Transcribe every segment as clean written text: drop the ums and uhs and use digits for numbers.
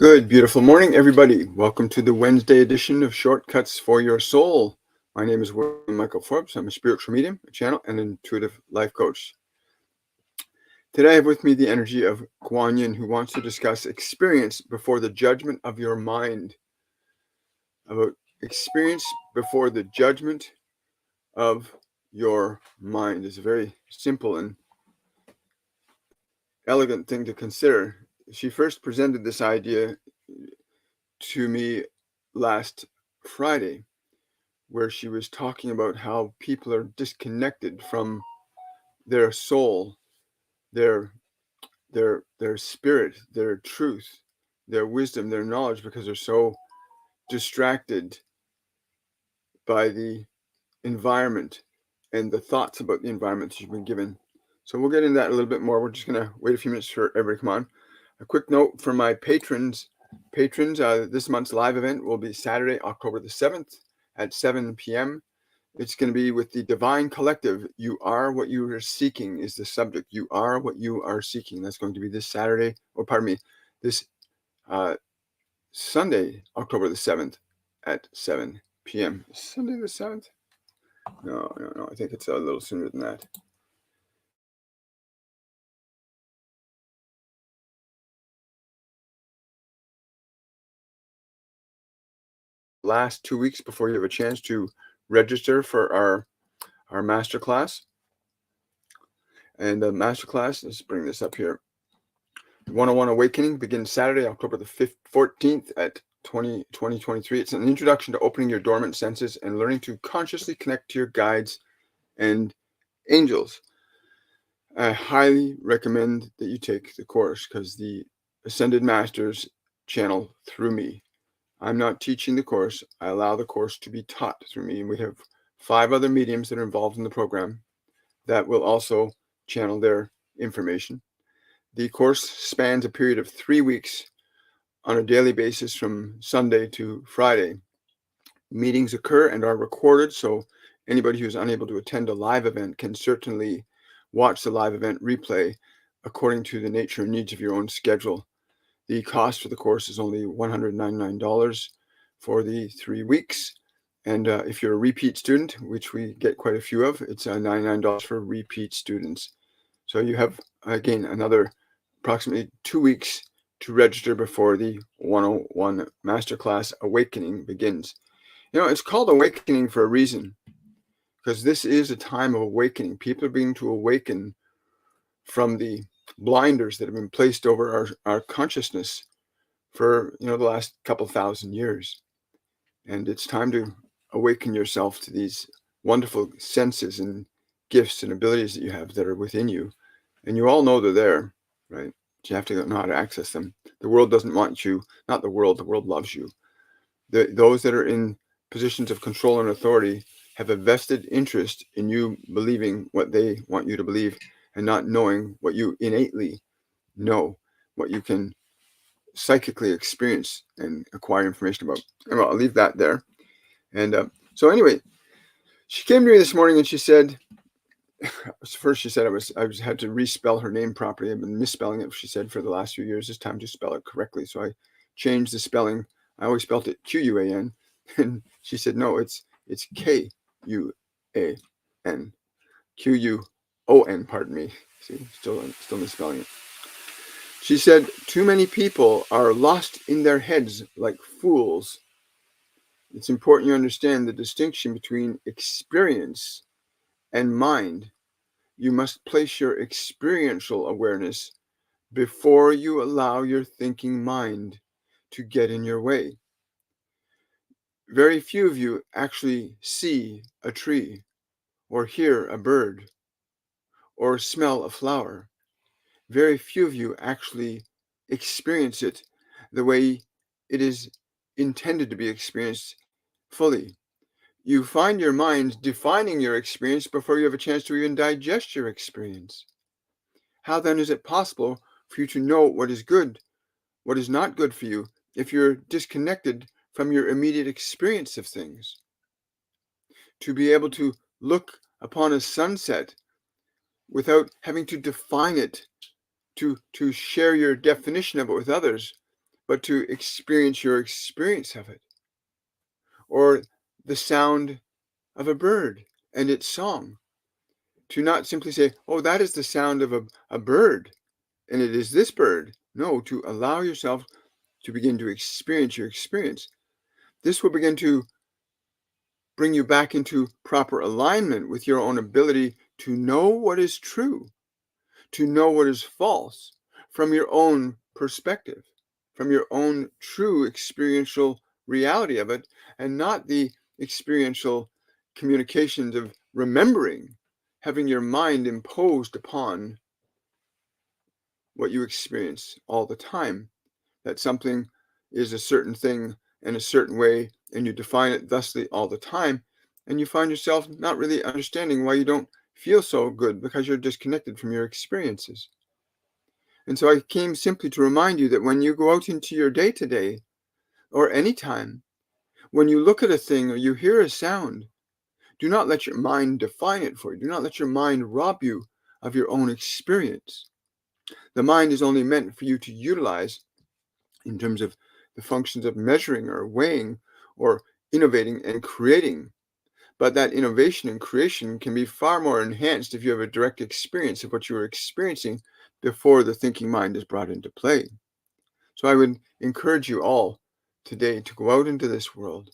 Good, beautiful morning, everybody. Welcome to the Wednesday edition of Shortcuts for Your Soul. My name is William Michael Forbes. I'm a spiritual medium, a channel, and an intuitive life coach. Today I have with me the energy of Kuon Yin, who wants to discuss experience before the judgment of your mind. About experience before the judgment of your mind. It's a very simple and elegant thing to consider. She first presented this idea to me last Friday, where she was talking about how people are disconnected from their soul, their spirit, their truth, their wisdom, their knowledge, because they're so distracted by the environment and the thoughts about the environment that you've been given. So we'll get into that a little bit more. We're just going to wait a few minutes for everybody to come on. A quick note for my patrons. This month's live event will be Saturday, October the 7th at 7 p.m. It's going to be with the Divine Collective. You are what you are seeking is the subject. You are what you are seeking. That's going to be this Saturday, this Sunday, October the 7th at 7 p.m. Sunday the 7th? No. I think it's a little sooner than that. Last 2 weeks before you have a chance to register for our masterclass. And the masterclass, let's bring this up here. 101 Awakening begins Saturday, October the 14th at 2023. It's an introduction to opening your dormant senses and learning to consciously connect to your guides and angels. I highly recommend that you take the course because the Ascended Masters channel through me. I'm not teaching the course. I allow the course to be taught through me. And we have 5 other mediums that are involved in the program that will also channel their information. The course spans a period of 3 weeks on a daily basis from Sunday to Friday. Meetings occur and are recorded, so anybody who's unable to attend a live event can certainly watch the live event replay according to the nature and needs of your own schedule. The cost for the course is only $199 for the 3 weeks. And if you're a repeat student, which we get quite a few of, it's $99 for repeat students. So you have, again, another approximately 2 weeks to register before the 101 Masterclass Awakening begins. It's called Awakening for a reason, because this is a time of awakening. People are beginning to awaken from the blinders that have been placed over our consciousness for the last couple thousand years. And it's time to awaken yourself to these wonderful senses and gifts and abilities that you have that are within you. And you all know they're there, right? But you have to know how to access them. The world doesn't want you, not the world loves you. Those that are in positions of control and authority have a vested interest in you believing what they want you to believe and not knowing what you innately know, what you can psychically experience and acquire information about. And I'll leave that there. And so anyway, she came to me this morning and she said, first she said I had to respell her name properly. I've been misspelling it, she said, for the last few years. It's time to spell it correctly. So I changed the spelling. I always spelled it Q-U-A-N. And she said, no, it's K-U-A-N. Q-U-O-N, pardon me. See, still misspelling it. She said, too many people are lost in their heads like fools. It's important you understand the distinction between experience and mind. You must place your experiential awareness before you allow your thinking mind to get in your way. Very few of you actually see a tree or hear a bird or smell a flower. Very few of you actually experience it the way it is intended to be experienced fully. You find your mind defining your experience before you have a chance to even digest your experience. How then is it possible for you to know what is good, what is not good for you, if you're disconnected from your immediate experience of things? To be able to look upon a sunset without having to define it, to share your definition of it with others, but to experience your experience of it. Or the sound of a bird and its song. To not simply say, oh, that is the sound of a bird, and it is this bird. No, to allow yourself to begin to experience your experience. This will begin to bring you back into proper alignment with your own ability to know what is true, to know what is false from your own perspective, from your own true experiential reality of it, and not the experiential communications of remembering, having your mind imposed upon what you experience all the time, that something is a certain thing in a certain way, and you define it thusly all the time, and you find yourself not really understanding why you don't feel so good, because you're disconnected from your experiences. And so I came simply to remind you that when you go out into your day-to-day, or any time, when you look at a thing or you hear a sound, do not let your mind define it for you. Do not let your mind rob you of your own experience. The mind is only meant for you to utilize in terms of the functions of measuring or weighing or innovating and creating. But that innovation and creation can be far more enhanced if you have a direct experience of what you were experiencing before the thinking mind is brought into play. So I would encourage you all today to go out into this world.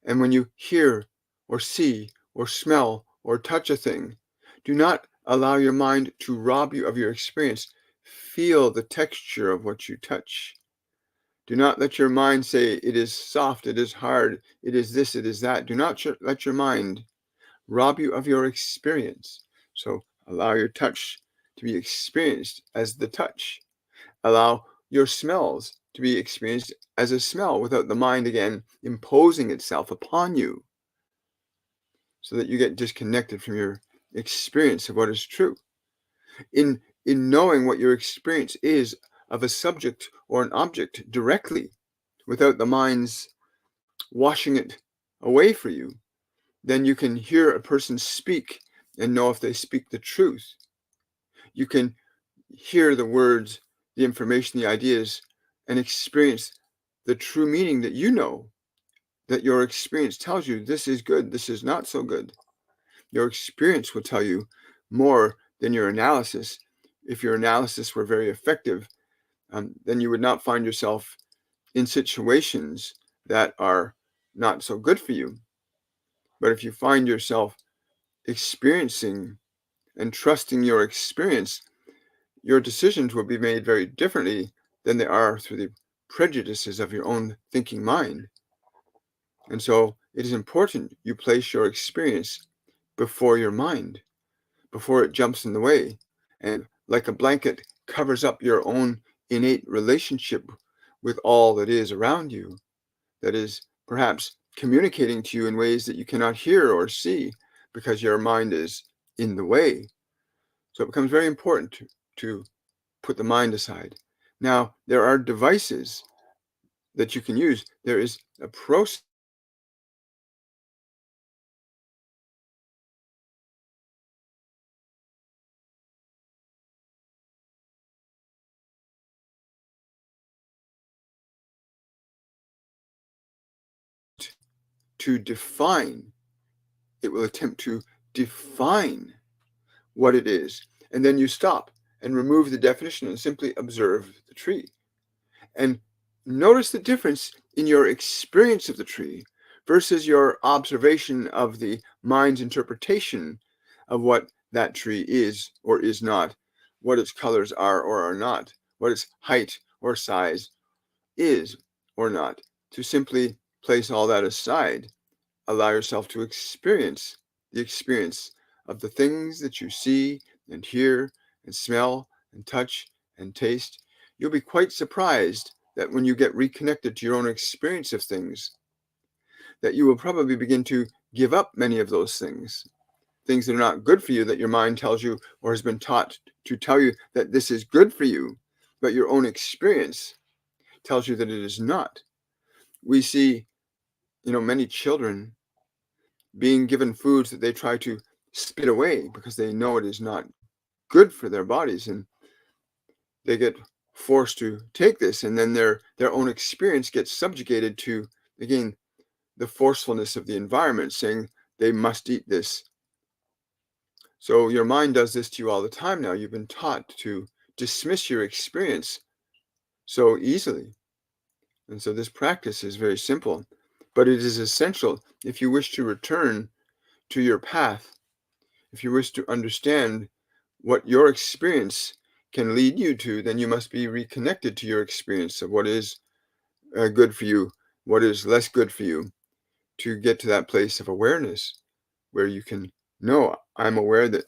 And when you hear or see or smell or touch a thing, do not allow your mind to rob you of your experience. Feel the texture of what you touch. Do not let your mind say it is soft, it is hard, it is this, it is that. Do not let your mind rob you of your experience. So allow your touch to be experienced as the touch. Allow your smells to be experienced as a smell without the mind again imposing itself upon you, so that you get disconnected from your experience of what is true. In knowing what your experience is of a subject or an object directly, without the mind's washing it away for you, then you can hear a person speak and know if they speak the truth. You can hear the words, the information, the ideas, and experience the true meaning that you know, that your experience tells you this is good, this is not so good. Your experience will tell you more than your analysis. If your analysis were very effective, then you would not find yourself in situations that are not so good for you. But if you find yourself experiencing and trusting your experience, your decisions will be made very differently than they are through the prejudices of your own thinking mind. And so it is important you place your experience before your mind, before it jumps in the way, and like a blanket covers up your own innate relationship with all that is around you, that is perhaps communicating to you in ways that you cannot hear or see because your mind is in the way. So it becomes very important to put the mind aside. Now, there are devices that you can use. There is a process to define. It will attempt to define what it is. And then you stop and remove the definition and simply observe the tree. And notice the difference in your experience of the tree versus your observation of the mind's interpretation of what that tree is or is not, what its colors are or are not, what its height or size is or not. To simply place all that aside, allow yourself to experience the experience of the things that you see and hear and smell and touch and taste. You'll be quite surprised that when you get reconnected to your own experience of things, that you will probably begin to give up many of those things that are not good for you, that your mind tells you or has been taught to tell you that this is good for you, but your own experience tells you that it is not. We see, many children being given foods that they try to spit away because they know it is not good for their bodies, and they get forced to take this, and then their own experience gets subjugated to, again, the forcefulness of the environment, saying they must eat this. So your mind does this to you all the time now. You've been taught to dismiss your experience so easily. And so this practice is very simple, but it is essential if you wish to return to your path, if you wish to understand what your experience can lead you to. Then you must be reconnected to your experience of what is good for you, what is less good for you, to get to that place of awareness where you can know, I'm aware that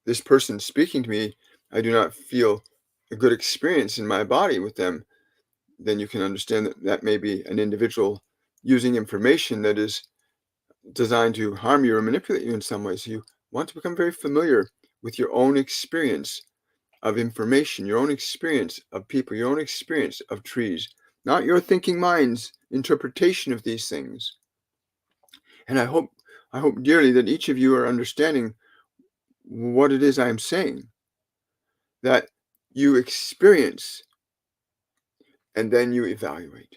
this person speaking to me, I do not feel a good experience in my body with them. Then you can understand that that may be an individual using information that is designed to harm you or manipulate you in some way. So you want to become very familiar with your own experience of information, your own experience of people, your own experience of trees, not your thinking mind's interpretation of these things. And I hope dearly that each of you are understanding what it is I'm saying, that you experience and then you evaluate.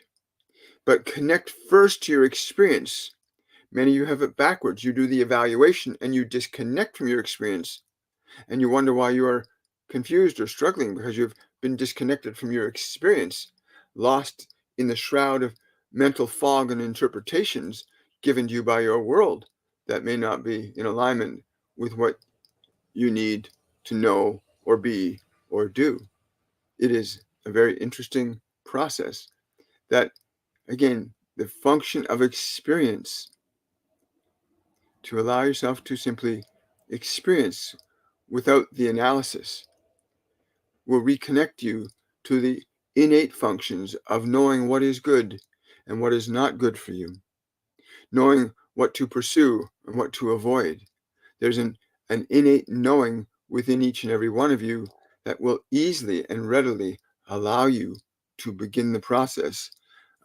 But connect first to your experience. Many of you have it backwards. You do the evaluation and you disconnect from your experience, and you wonder why you are confused or struggling, because you've been disconnected from your experience, lost in the shroud of mental fog and interpretations given to you by your world that may not be in alignment with what you need to know or be or do. It is a very interesting process that, again, the function of experience, to allow yourself to simply experience without the analysis, will reconnect you to the innate functions of knowing what is good and what is not good for you, knowing what to pursue and what to avoid. There's an innate knowing within each and every one of you that will easily and readily allow you to begin the process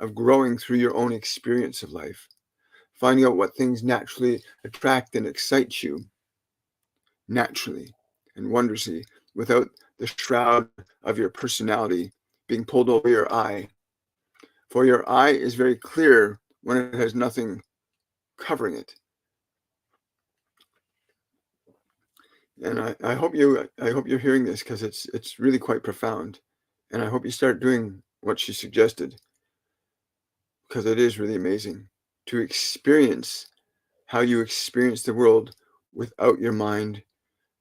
of growing through your own experience of life, finding out what things naturally attract and excite you naturally and wondrously, without the shroud of your personality being pulled over your eye. For your eye is very clear when it has nothing covering it. And I hope you're hearing this, because it's really quite profound. And I hope you start doing what she suggested, because it is really amazing to experience how you experience the world without your mind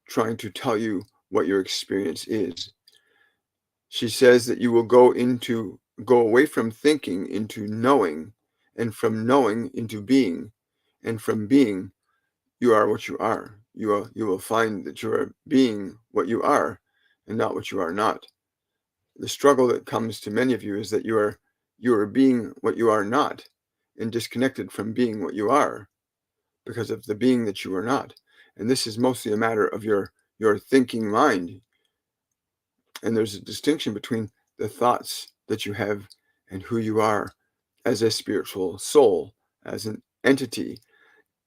trying to tell you what your experience is. She says that you will go away from thinking into knowing, and from knowing into being, and from being you are what you are. You will find that you are being what you are and not what you are not. The struggle that comes to many of you is that you are being what you are not, and disconnected from being what you are because of the being that you are not. And this is mostly a matter of your thinking mind. And there's a distinction between the thoughts that you have and who you are as a spiritual soul, as an entity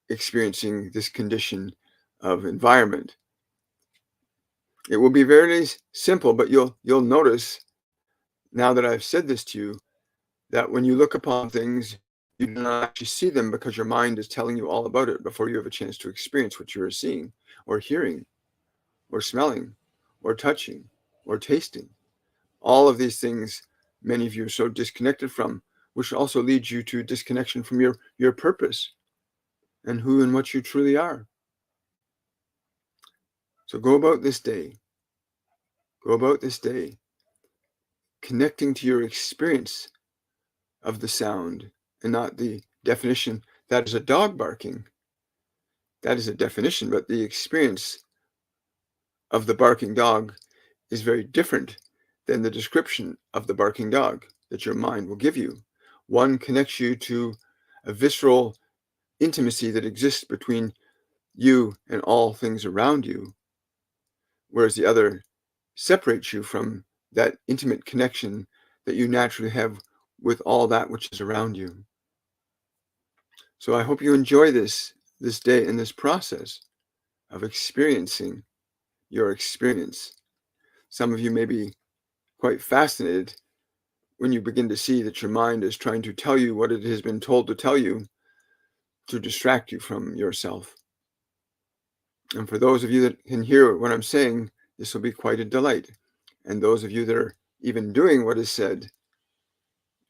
experiencing this condition of environment. It will be very simple, but you'll notice, now that I've said this to you, that when you look upon things, you do not actually see them, because your mind is telling you all about it before you have a chance to experience what you are seeing or hearing or smelling or touching or tasting. All of these things, many of you are so disconnected from, which also leads you to disconnection from your purpose and who and what you truly are. So go about this day connecting to your experience of the sound, and not the definition that is a dog barking. That is a definition, but the experience of the barking dog is very different than the description of the barking dog that your mind will give you. One connects you to a visceral intimacy that exists between you and all things around you, whereas the other separates you from that intimate connection that you naturally have with all that which is around you. So I hope you enjoy this day and this process of experiencing your experience. Some of you may be quite fascinated when you begin to see that your mind is trying to tell you what it has been told to tell you to distract you from yourself. And for those of you that can hear what I'm saying, this will be quite a delight. And those of you that are even doing what is said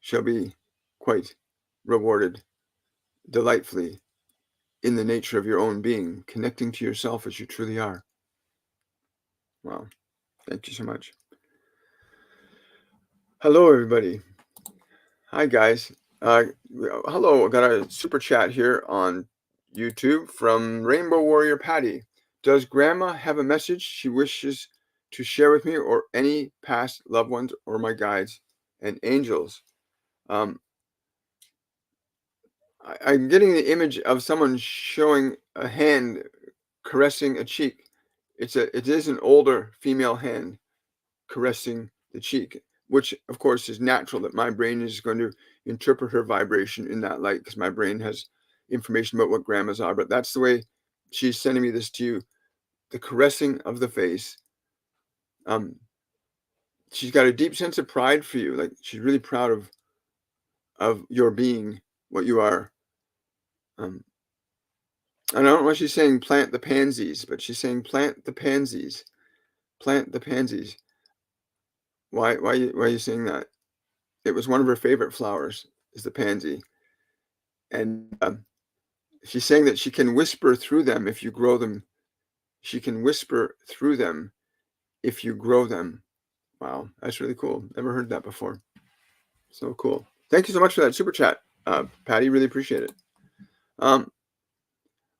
shall be quite rewarded delightfully in the nature of your own being, connecting to yourself as you truly are. Wow. Thank you so much. Hello, everybody. Hi, guys. Hello. I got a super chat here on YouTube from Rainbow Warrior Patty. Does Grandma have a message she wishes to share with me, or any past loved ones, or my guides and angels? I'm getting the image of someone showing a hand caressing a cheek. It is an older female hand caressing the cheek, which of course is natural, that my brain is going to interpret her vibration in that light, because my brain has information about what grandmas are. But that's the way she's sending me this to you. The caressing of the face. She's got a deep sense of pride for you. Like, she's really proud of your being, what you are. I don't know why she's saying plant the pansies, but she's saying plant the pansies. Plant the pansies. Why are you saying that? It was one of her favorite flowers, is the pansy. And she's saying that she can whisper through them if you grow them. She can whisper through them if you grow them. Wow, that's really cool. Never heard that before. So cool. Thank you so much for that super chat, Patty. Really appreciate it.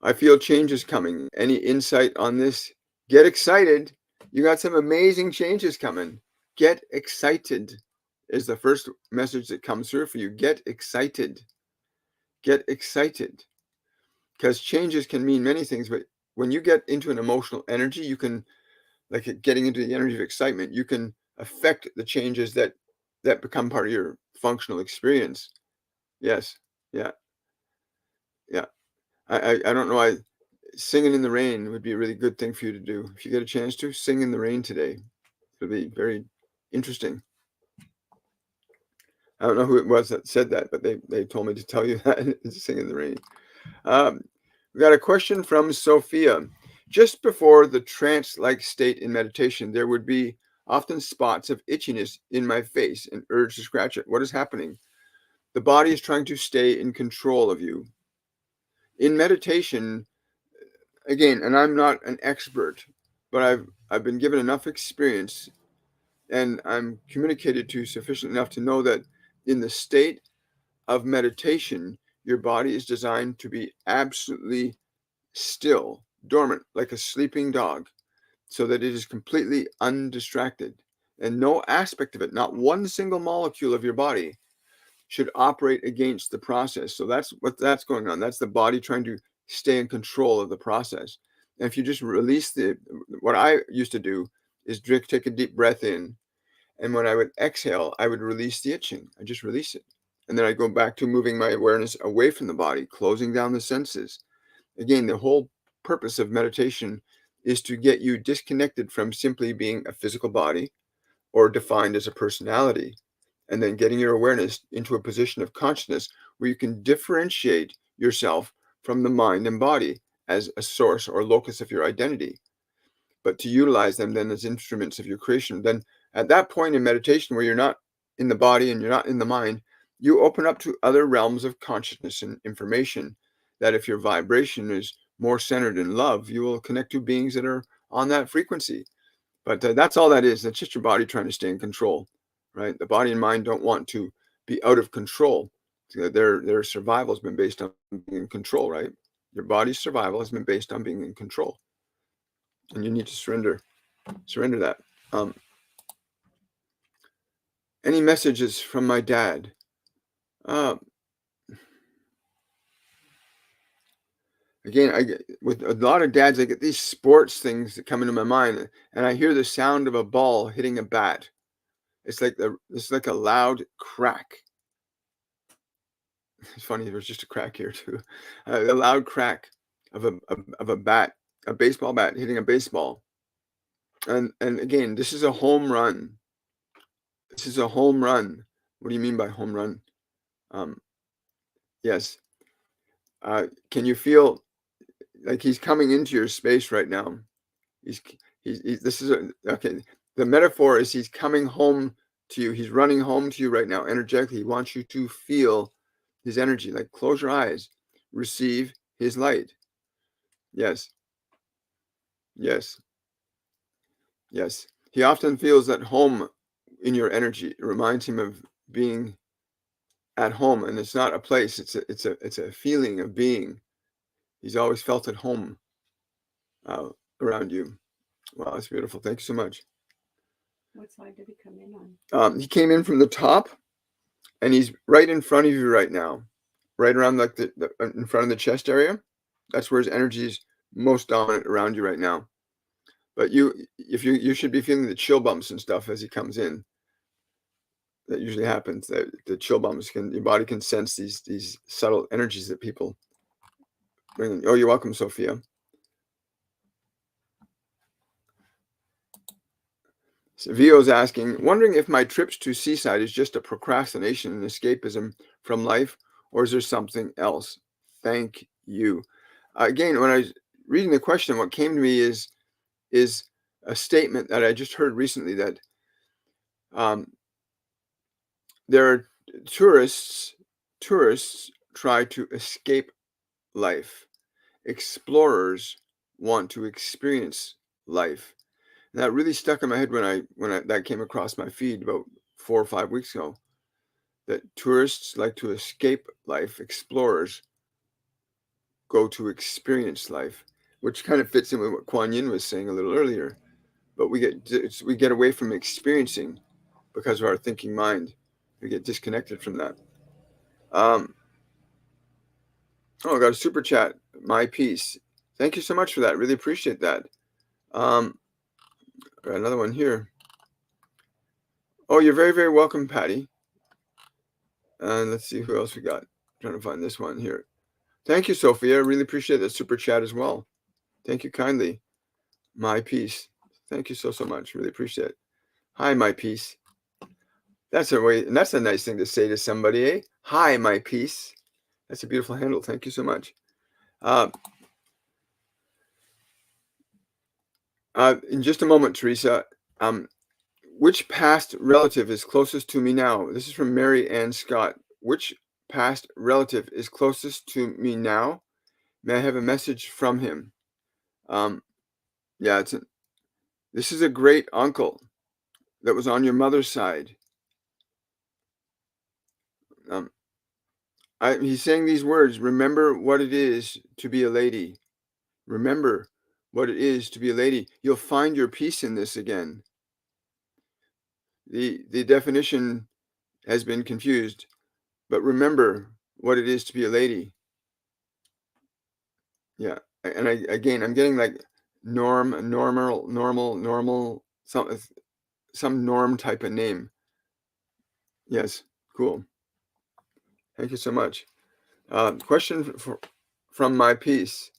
I feel change is coming. Any insight on this? Get excited. You got some amazing changes coming. Get excited is the first message that comes through for you. Get excited. Get excited. Because changes can mean many things, but when you get into an emotional energy, you can, like getting into the energy of excitement, you can affect the changes that become part of your functional experience. Yes. Yeah. Yeah. I don't know why singing in the rain would be a really good thing for you to do. If you get a chance to sing in the rain today, it'll be very interesting. I don't know who it was that said that, but they told me to tell you that. Sing in the rain. We got a question from Sophia. Just before the trance-like state in meditation, there would be often spots of itchiness in my face and urge to scratch it. What is happening? The body is trying to stay in control of you. In meditation, again, and I'm not an expert, but I've been given enough experience, and I'm communicated to sufficient enough to know that in the state of meditation, your body is designed to be absolutely still, dormant, like a sleeping dog, so that it is completely undistracted. And no aspect of it, not one single molecule of your body, should operate against the process. So that's going on. That's the body trying to stay in control of the process. And if you just release what I used to do is take a deep breath in, and when I would exhale, I would release the itching. I just release it. And then I go back to moving my awareness away from the body, closing down the senses. Again, the whole purpose of meditation is to get you disconnected from simply being a physical body or defined as a personality, and then getting your awareness into a position of consciousness where you can differentiate yourself from the mind and body as a source or locus of your identity, but to utilize them then as instruments of your creation. Then at that point in meditation where you're not in the body and you're not in the mind, you open up to other realms of consciousness and information, that if your vibration is more centered in love, you will connect to beings that are on that frequency. But that's all that is. That's just your body trying to stay in control, right? The body and mind don't want to be out of control. Their survival has been based on being in control, right? Your body's survival has been based on being in control, and you need to surrender that. Any messages from my dad? Again, with a lot of dads, I get these sports things that come into my mind, and I hear the sound of a ball hitting a bat. It's like a loud crack. It's funny, there's just a crack here too. A loud crack of a bat, a baseball bat hitting a baseball. And again, this is a home run. This is a home run. What do you mean by home run? Yes. Can you feel like he's coming into your space right now? He's this is okay. The metaphor is he's coming home to you. He's running home to you right now energetically. He wants you to feel his energy. Like close your eyes, receive his light. Yes. Yes. Yes. He often feels at home in your energy. It reminds him of being at home, and it's not a place. It's a feeling of being. He's always felt at home around you. Wow, that's beautiful. Thank you so much. What side did he come in on? He came in from the top, and he's right in front of you right now, right around like the in front of the chest area. That's where his energy is most dominant around you right now. But you should be feeling the chill bumps and stuff as he comes in. That usually happens. The chill bumps your body can sense these subtle energies that people bring in. Oh, you're welcome, Sophia. So Vio's asking, wondering if my trips to Seaside is just a procrastination and escapism from life, or is there something else? Thank you. Again, when I was reading the question, what came to me is a statement that I just heard recently that there are tourists try to escape life. Explorers want to experience life. And that really stuck in my head when that came across my feed about 4 or 5 weeks ago. That tourists like to escape life, explorers go to experience life, which kind of fits in with what Kuon Yin was saying a little earlier. But we get away from experiencing because of our thinking mind. We get disconnected from that. I got a super chat. My piece. Thank you so much for that. Really appreciate that. Got another one here. Oh, you're very, very welcome, Patty. And let's see who else we got. I'm trying to find this one here. Thank you, Sophia. I really appreciate that super chat as well. Thank you kindly. My piece. Thank you so much. Really appreciate it. Hi, my piece. That's a way, and that's a nice thing to say to somebody, eh? Hi, my piece. That's a beautiful handle. Thank you so much. In just a moment, Teresa. Which past relative is closest to me now? This is from Mary Ann Scott. Which past relative is closest to me now? May I have a message from him? Yeah, this is a great uncle that was on your mother's side. He's saying these words, remember what it is to be a lady. Remember what it is to be a lady. You'll find your peace in this again. The definition has been confused, but remember what it is to be a lady. Yeah, and I'm getting like normal, some norm type of name. Yes, cool. Thank you so much. Question from my piece.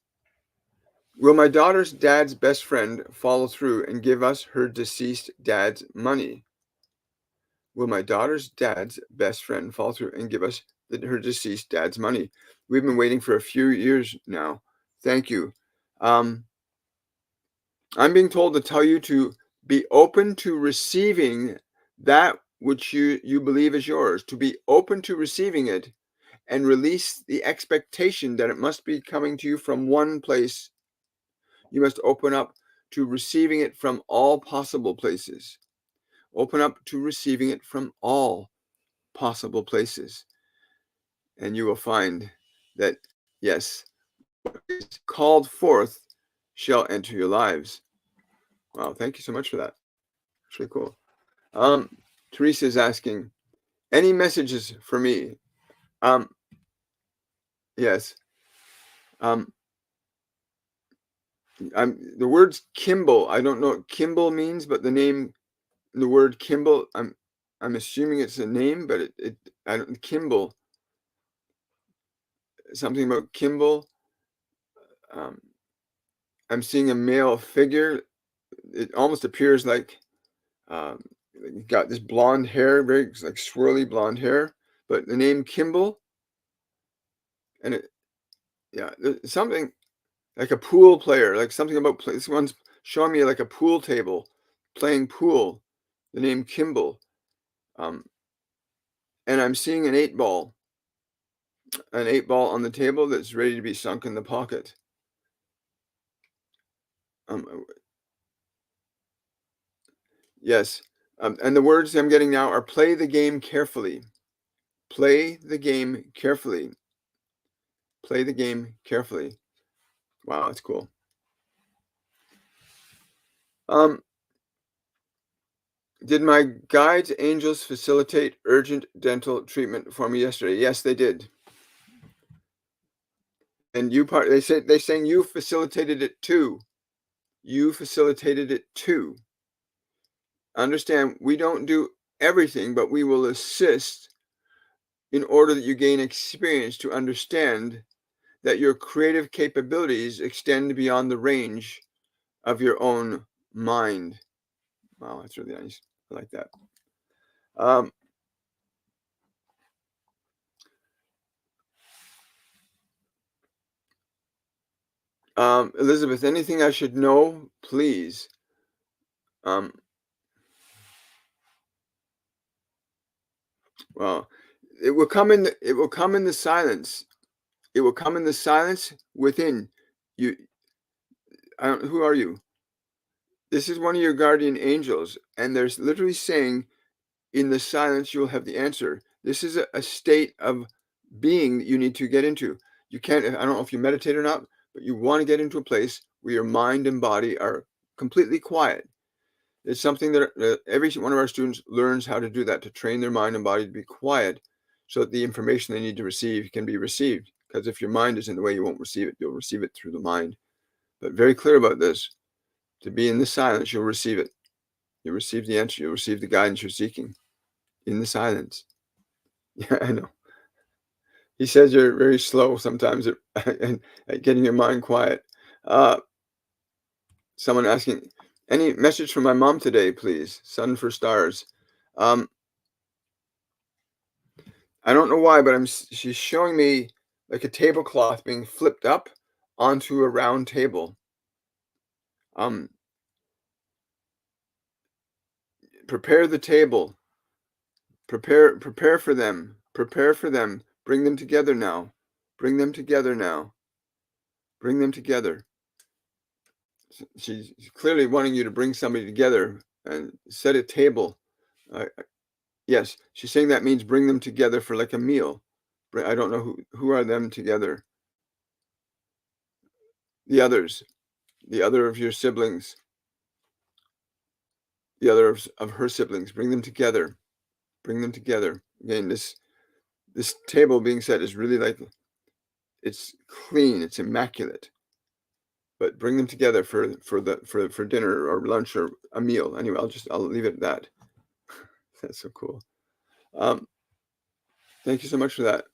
Will my daughter's dad's best friend follow through and give us her deceased dad's money? Will my daughter's dad's best friend follow through and give us her deceased dad's money? We've been waiting for a few years now. Thank you. I'm being told to tell you to be open to receiving that which you believe is yours, to be open to receiving it and release the expectation that it must be coming to you from one place. You must open up to receiving it from all possible places. Open up to receiving it from all possible places. And you will find that, yes, what is called forth shall enter your lives. Wow, thank you so much for that. It's really cool. Teresa is asking, any messages for me? Yes. The words Kimball, I don't know what Kimball means, but the word Kimball, I'm assuming it's a name, but I don't Kimball. Something about Kimball. I'm seeing a male figure. It almost appears like got this blonde hair, very like swirly blonde hair, but the name Kimball, and it, yeah, something like a pool player, like something about this one's showing me like a pool table, playing pool. The name Kimball, and I'm seeing an 8-ball on the table that's ready to be sunk in the pocket. Yes, and the words I'm getting now are play the game carefully. Play the game carefully. Play the game carefully. Wow, that's cool. Did my guides, angels, facilitate urgent dental treatment for me yesterday? Yes, they did. And they saying you facilitated it too. You facilitated it too. Understand, we don't do everything, but we will assist in order that you gain experience to understand that your creative capabilities extend beyond the range of your own mind. Wow, that's really nice. I like that. Elizabeth, anything I should know, please? Well, it will come in the silence. It will come in the silence within you. Who are you? This is one of your guardian angels, and there's literally saying, in the silence, you'll have the answer. This is a state of being that you need to get into. You can't, I don't know if you meditate or not, but you want to get into a place where your mind and body are completely quiet. It's something that every one of our students learns how to do that, to train their mind and body to be quiet so that the information they need to receive can be received. Because if your mind is in the way, you won't receive it. You'll receive it through the mind. But very clear about this. To be in the silence, you'll receive it. You'll receive the answer. You'll receive the guidance you're seeking in the silence. Yeah, I know. He says you're very slow sometimes at getting your mind quiet. Someone asking, any message from my mom today, please? Sun for stars. I don't know why, but she's showing me like a tablecloth being flipped up onto a round table. Prepare the table. Prepare for them. Prepare for them. Bring them together now. Bring them together now. Bring them together. She's clearly wanting you to bring somebody together and set a table. Yes, she's saying that means bring them together for like a meal. I don't know who are them together. The others, the other of your siblings, the other of her siblings, bring them together. Bring them together. Again, this table being set is really like, it's clean, it's immaculate. But bring them together for dinner or lunch or a meal. Anyway, I'll leave it at that. That's so cool. Thank you so much for that.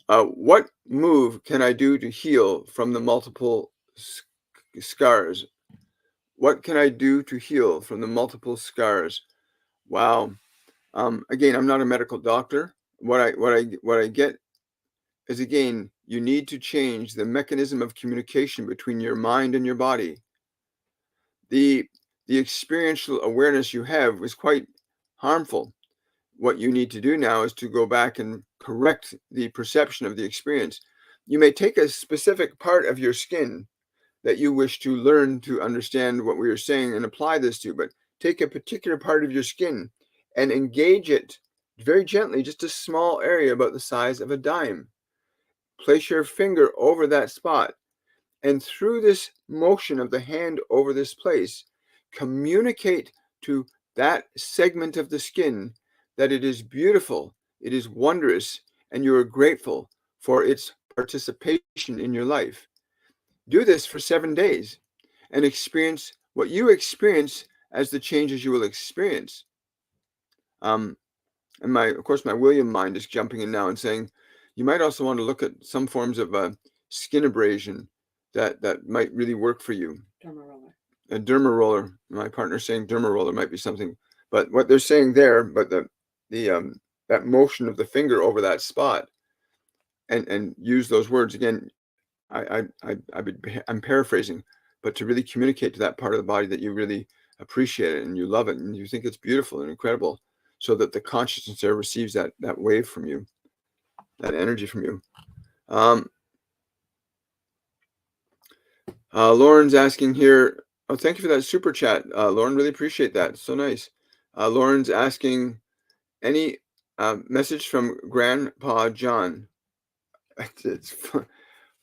What move can I do to heal from the multiple scars? What can I do to heal from the multiple scars? Wow. Again, I'm not a medical doctor. What I get is, again, you need to change the mechanism of communication between your mind and your body. The experiential awareness you have is quite harmful. What you need to do now is to go back and correct the perception of the experience. You may take a specific part of your skin that you wish to learn to understand what we are saying and apply this to, but take a particular part of your skin and engage it very gently, just a small area about the size of a dime. Place your finger over that spot, and through this motion of the hand over this place, communicate to that segment of the skin that it is beautiful, it is wondrous, and you are grateful for its participation in your life. Do this for 7 days and experience what you experience as the changes you will experience. And of course, my William mind is jumping in now and saying, you might also want to look at some forms of skin abrasion that might really work for you. Derma roller. A derma roller. My partner's saying derma roller might be something But what they're saying there, but the that motion of the finger over that spot, and use those words again. I'm paraphrasing, but to really communicate to that part of the body that you really appreciate it and you love it and you think it's beautiful and incredible, so that the consciousness there receives that wave from you, that energy from you. Lauren's asking here. Oh, thank you for that super chat, Lauren. Really appreciate that. So nice. Lauren's asking, any message from Grandpa John? It's fun.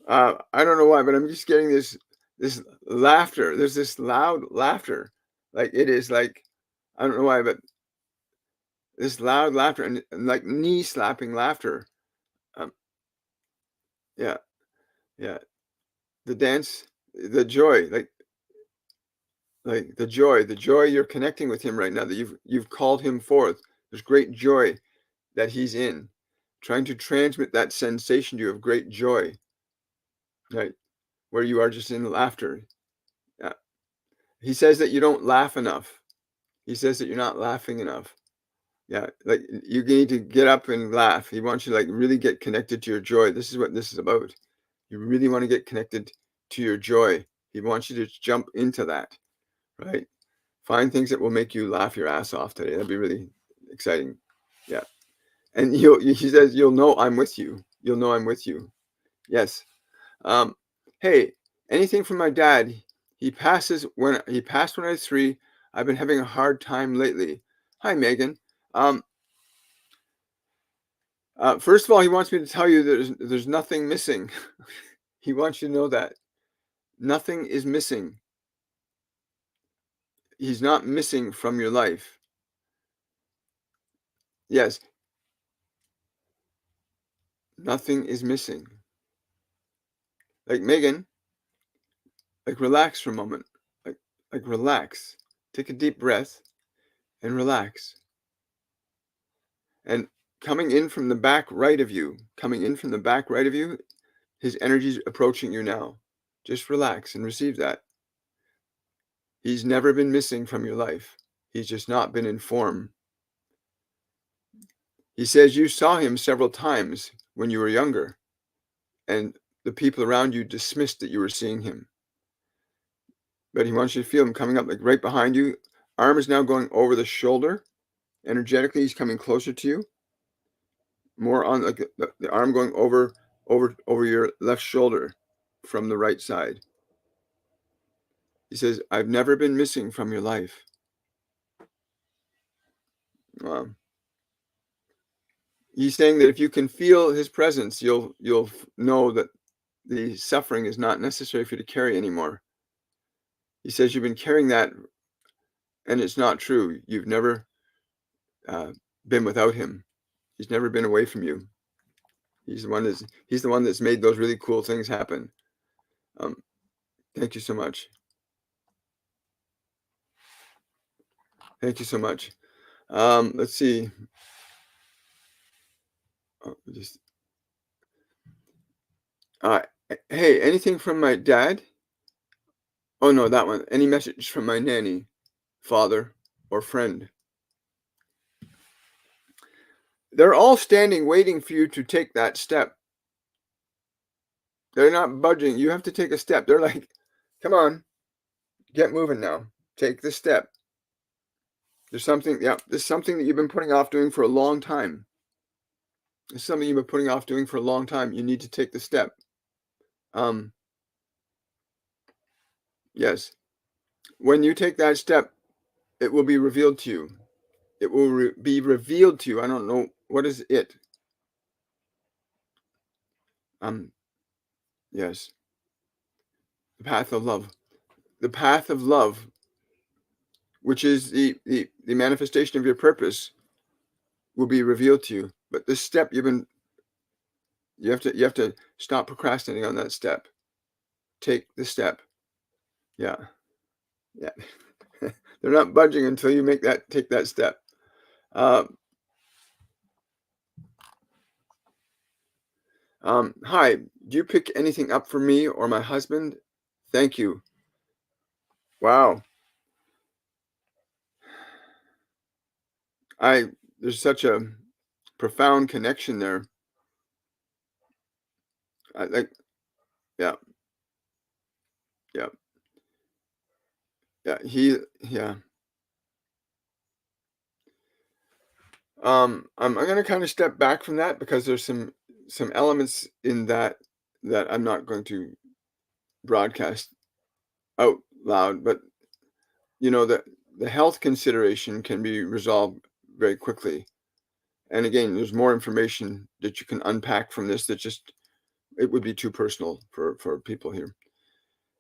I don't know why, but I'm just getting this laughter. There's this loud laughter, like it is like, I don't know why, but this loud laughter and like knee slapping laughter. Yeah, yeah. The dance, the joy, like the joy. You're connecting with him right now. That you've called him forth. There's great joy that he's in, trying to transmit that sensation to you of great joy, right? Where you are just in laughter. Yeah. He says that you don't laugh enough. He says that you're not laughing enough. Yeah, like you need to get up and laugh. He wants you to like really get connected to your joy. This is what this is about. You really want to get connected to your joy. He wants you to jump into that, right? Find things that will make you laugh your ass off today. That'd be really exciting. Yeah. And he says, you'll know I'm with you. You'll know I'm with you. Yes. Hey, anything from my dad? He passed when I was 3. I've been having a hard time lately. Hi, Megan. First of all, he wants me to tell you there's nothing missing. He wants you to know that nothing is missing. He's not missing from your life. Yes. Nothing is missing. Like Megan, like relax for a moment. Like relax. Take a deep breath and relax. And coming in from the back right of you, his energy's approaching you now. Just relax and receive that. He's never been missing from your life. He's just not been in form. He says you saw him several times when you were younger, and the people around you dismissed that you were seeing him. But he wants you to feel him coming up like right behind you. Arm is now going over the shoulder. Energetically, he's coming closer to you. More on like the arm going over your left shoulder from the right side. He says, I've never been missing from your life. He's saying that if you can feel his presence, you'll know that the suffering is not necessary for you to carry anymore. He says you've been carrying that, and it's not true. You've never been without him. He's never been away from you. He's the one that's made those really cool things happen. Thank you so much. Thank you so much. Let's see. Hey, anything from my dad? Oh no, that one. Any message from my nanny, father, or friend? They're all standing waiting for you to take that step. They're not budging. You have to take a step. They're like, come on, get moving now. Take the step. There's something that you've been putting off doing for a long time. It's something you've been putting off doing for a long time. You need to take the step. Yes. When you take that step, it will be revealed to you. It will be revealed to you. I don't know. What is it? Yes. The path of love. The path of love, which is the manifestation of your purpose, will be revealed to you. But this step you have to stop procrastinating on that step. Take the step. Yeah. They're not budging until you take that step. Hi, do you pick anything up for me or my husband? Thank you. Wow. There's such a profound connection there. Yeah, yeah, yeah. I'm going to kind of step back from that because there's some elements in that I'm not going to broadcast out loud, but the health consideration can be resolved very quickly. And again, there's more information that you can unpack from this that it would be too personal for people here.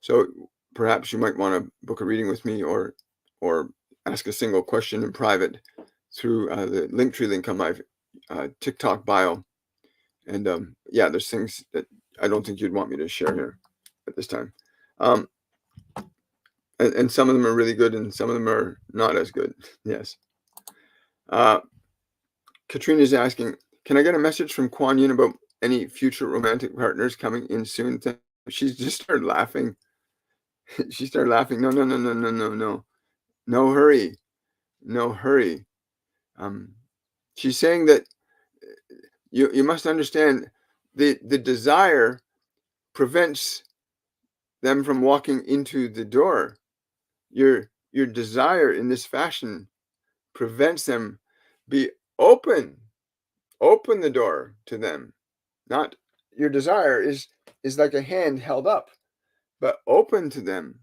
So perhaps you might want to book a reading with me or ask a single question in private through the Linktree link on my TikTok bio. And yeah, there's things that I don't think you'd want me to share here at this time. And some of them are really good and some of them are not as good. Yes. Katrina is asking, can I get a message from Kuon Yin about any future romantic partners coming in soon? She just started laughing. She started laughing. No. No hurry. No hurry. She's saying that you must understand the desire prevents them from walking into the door. Your desire in this fashion prevents them. Be open the door to them. Not your desire is like a hand held up, but open to them.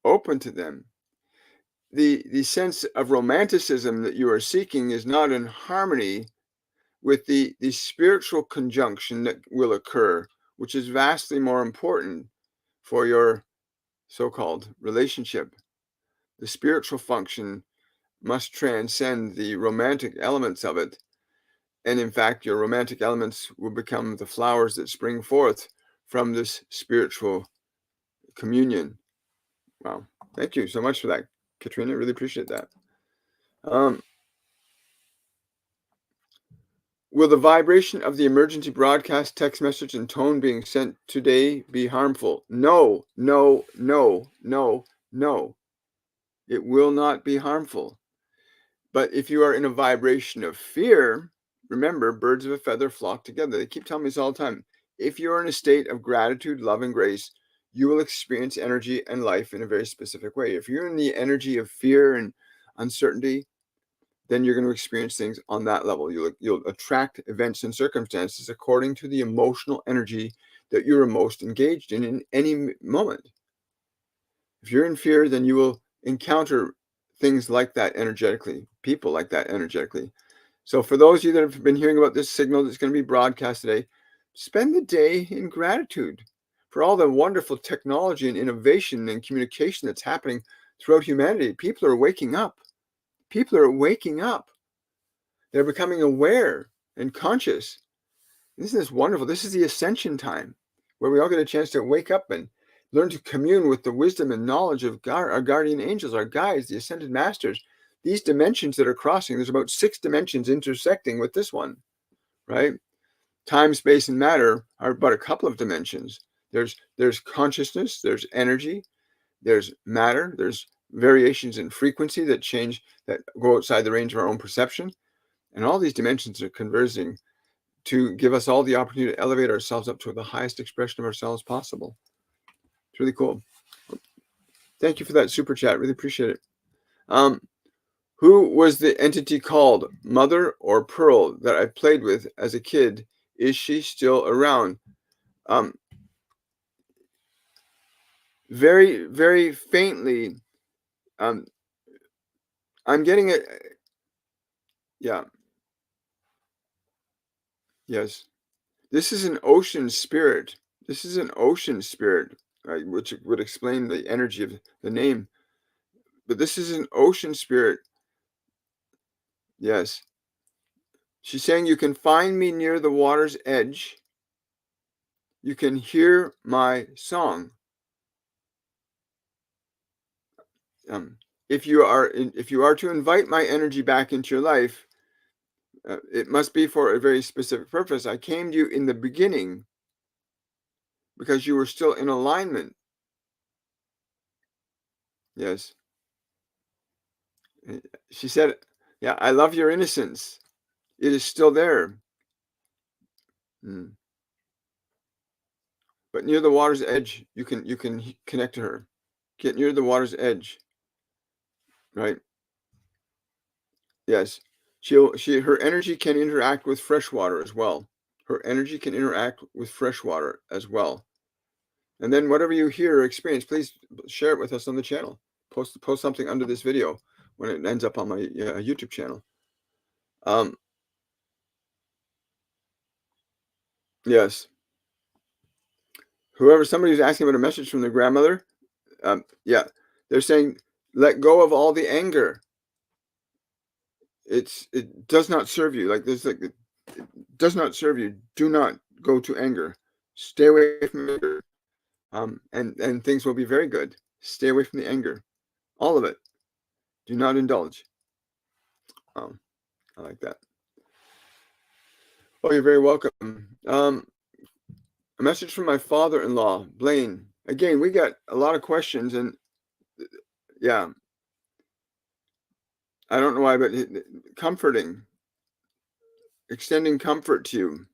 Open to them. The sense of romanticism that you are seeking is not in harmony with the spiritual conjunction that will occur, which is vastly more important for your so-called relationship. The spiritual function must transcend the romantic elements of it. And in fact, your romantic elements will become the flowers that spring forth from this spiritual communion. Wow. Thank you so much for that, Katrina. Really appreciate that. Will the vibration of the emergency broadcast text message and tone being sent today be harmful? No. It will not be harmful. But if you are in a vibration of fear, remember, birds of a feather flock together. They keep telling me this all the time. If you're in a state of gratitude, love, and grace, you will experience energy and life in a very specific way. If you're in the energy of fear and uncertainty, then you're going to experience things on that level. You'll attract events and circumstances according to the emotional energy that you're most engaged in any moment. If you're in fear, then you will encounter things like that energetically, people like that energetically. So for those of you that have been hearing about this signal that's going to be broadcast today, spend the day in gratitude for all the wonderful technology and innovation and communication that's happening throughout humanity. People are waking up. People are waking up. They're becoming aware and conscious. Isn't this wonderful? This is the Ascension time where we all get a chance to wake up and learn to commune with the wisdom and knowledge of our guardian angels, our guides, the ascended masters. These dimensions that are crossing, there's about 6 dimensions intersecting with this one, right? Time, space, and matter are but a couple of dimensions. There's consciousness, there's energy, there's matter, there's variations in frequency that change, that go outside the range of our own perception. And all these dimensions are converging to give us all the opportunity to elevate ourselves up to the highest expression of ourselves possible. It's really cool. Thank you for that super chat. Really appreciate it. Who was the entity called, Mother or Pearl, that I played with as a kid? Is she still around? Very, very faintly. I'm getting it. Yeah. Yes. This is an ocean spirit. This is an ocean spirit, right, which would explain the energy of the name. But this is an ocean spirit. Yes. She's saying you can find me near the water's edge. You can hear my song. If you are to invite my energy back into your life, it must be for a very specific purpose. I came to you in the beginning because you were still in alignment. Yes. She said, Yeah, I love your innocence. It is still there. But near the water's edge, you can connect to her. Get near the water's edge, right? Yes, her energy can interact with fresh water as well. Her energy can interact with fresh water as well. And then whatever you hear or experience, please share it with us on the channel. Post something under this video when it ends up on my YouTube channel. Yes. Somebody was asking about a message from their grandmother. Yeah, they're saying, let go of all the anger. It does not serve you. It does not serve you. Do not go to anger. Stay away from anger. And things will be very good. Stay away from the anger. All of it. Do not indulge. I like that. Oh, you're very welcome. A message from my father-in-law, Blaine. Again, we got a lot of questions, and yeah, I don't know why, but comforting, extending comfort to you.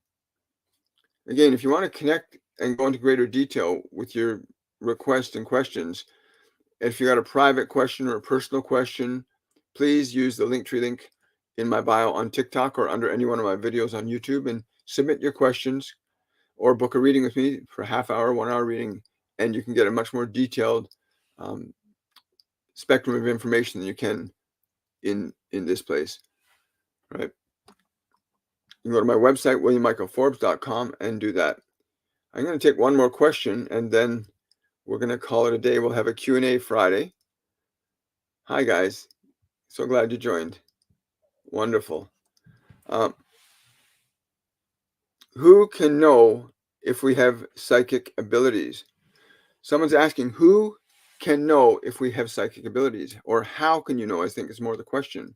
Again, if you want to connect and go into greater detail with your requests and questions, if you got a private question or a personal question, please use the Linktree link in my bio on TikTok or under any one of my videos on YouTube and submit your questions, or book a reading with me for a half hour, 1 hour reading, and you can get a much more detailed spectrum of information than you can in this place, right? You can go to my website, williammichaelforbes.com, and do that. I'm going to take one more question, and then we're going to call it a day. We'll have a Q&A Friday. Hi, guys. So glad you joined. Wonderful. Who can know if we have psychic abilities? Someone's asking, who can know if we have psychic abilities? Or how can you know? I think is more the question.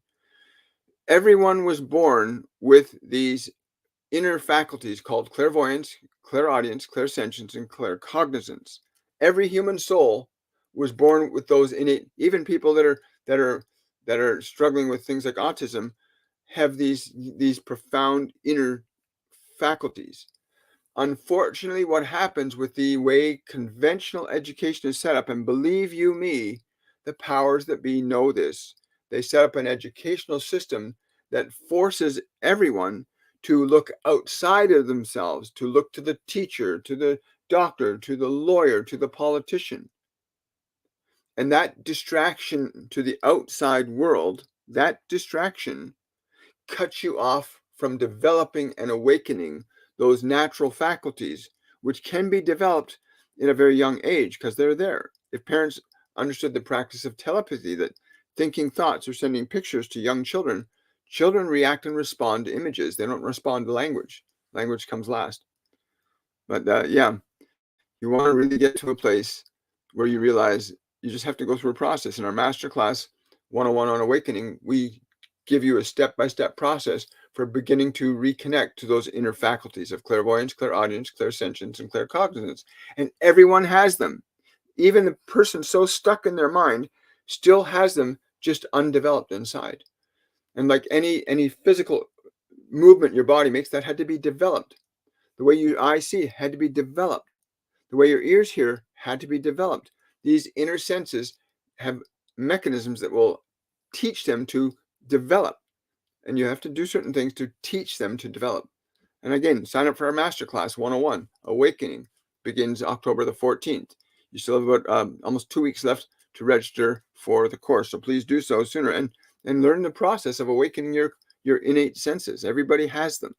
Everyone was born with these inner faculties called clairvoyance, clairaudience, clairsentience, and claircognizance. Every human soul was born with those innate. Even people that are struggling with things like autism have these profound inner faculties. Unfortunately, what happens with the way conventional education is set up, and believe you me, the powers that be know this, they set up an educational system that forces everyone to look outside of themselves, to look to the teacher, to the doctor, to the lawyer, to the politician. And that distraction to the outside world, that distraction cuts you off from developing and awakening those natural faculties, which can be developed in a very young age because they're there. If parents understood the practice of telepathy, that thinking thoughts or sending pictures to young children, children react and respond to images. They don't respond to language. Language comes last. But yeah, you want to really get to a place where you realize you just have to go through a process. In our Masterclass 101 on Awakening, we give you a step-by-step process for beginning to reconnect to those inner faculties of clairvoyance, clairaudience, clairsentience, and claircognizance. And everyone has them. Even the person so stuck in their mind still has them, just undeveloped inside. And like any physical movement your body makes, that had to be developed. The way your eyes see had to be developed. The way your ears hear had to be developed. These inner senses have mechanisms that will teach them to develop. And you have to do certain things to teach them to develop. And again, sign up for our Masterclass 101, Awakening, begins October the 14th. You still have about almost 2 weeks left to register for the course. So please do so sooner and learn the process of awakening your innate senses. Everybody has them,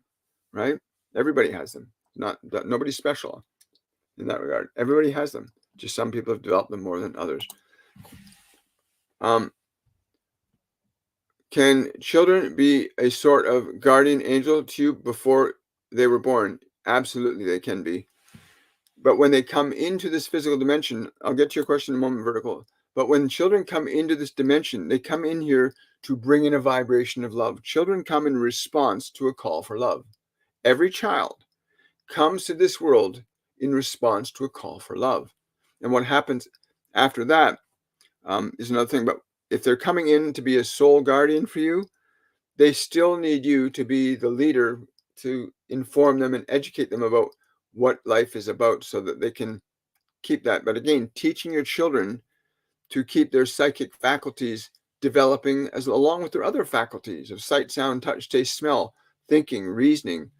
right? Everybody has them. Nobody's special in that regard. Everybody has them. Just some people have developed them more than others. Can children be a sort of guardian angel to you before they were born? Absolutely, they can be. But when they come into this physical dimension, I'll get to your question in a moment, Vertical. But when children come into this dimension, they come in here to bring in a vibration of love. Children come in response to a call for love. Every child comes to this world in response to a call for love. And what happens after that is another thing. But if they're coming in to be a soul guardian for you, they still need you to be the leader to inform them and educate them about what life is about so that they can keep that. But again, teaching your children to keep their psychic faculties developing as along with their other faculties of sight, sound, touch, taste, smell, thinking, reasoning.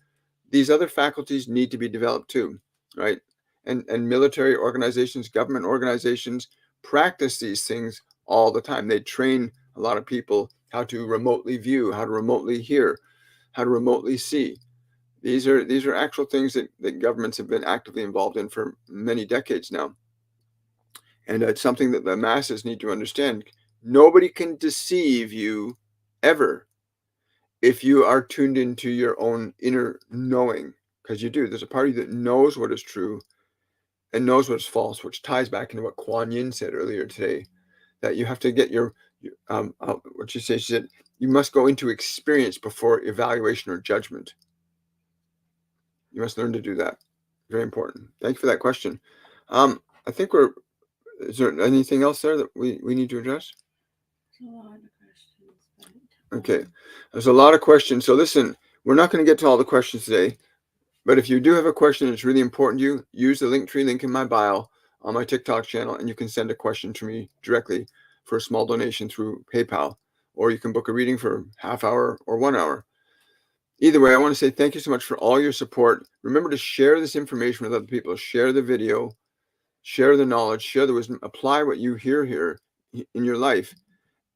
These other faculties need to be developed too, right? And military organizations, government organizations practice these things all the time. They train a lot of people how to remotely view, how to remotely hear, how to remotely see. These are actual things that governments have been actively involved in for many decades now. And it's something that the masses need to understand. Nobody can deceive you ever if you are tuned into your own inner knowing, because you do. There's a part of you that knows what is true and knows what's false, which ties back into what Kuon Yin said earlier today, that you have to get what she said, you must go into experience before evaluation or judgment. You must learn to do that. Very important. Thank you for that question. I think is there anything else there that we need to address? There's a lot of questions. But, okay. There's a lot of questions. So listen, we're not going to get to all the questions today, but if you do have a question that's really important to you, use the Linktree link in my bio on my TikTok channel, and you can send a question to me directly for a small donation through PayPal, or you can book a reading for half hour or 1 hour. Either way, I want to say thank you so much for all your support. Remember to share this information with other people. Share the video, share the knowledge, share the wisdom, apply what you hear here in your life,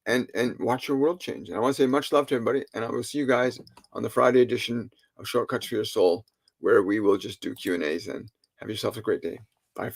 and watch your world change. And I want to say much love to everybody, and I will see you guys on the Friday edition of Shortcuts for Your Soul, where we will just do Q&As. And have yourself a great day.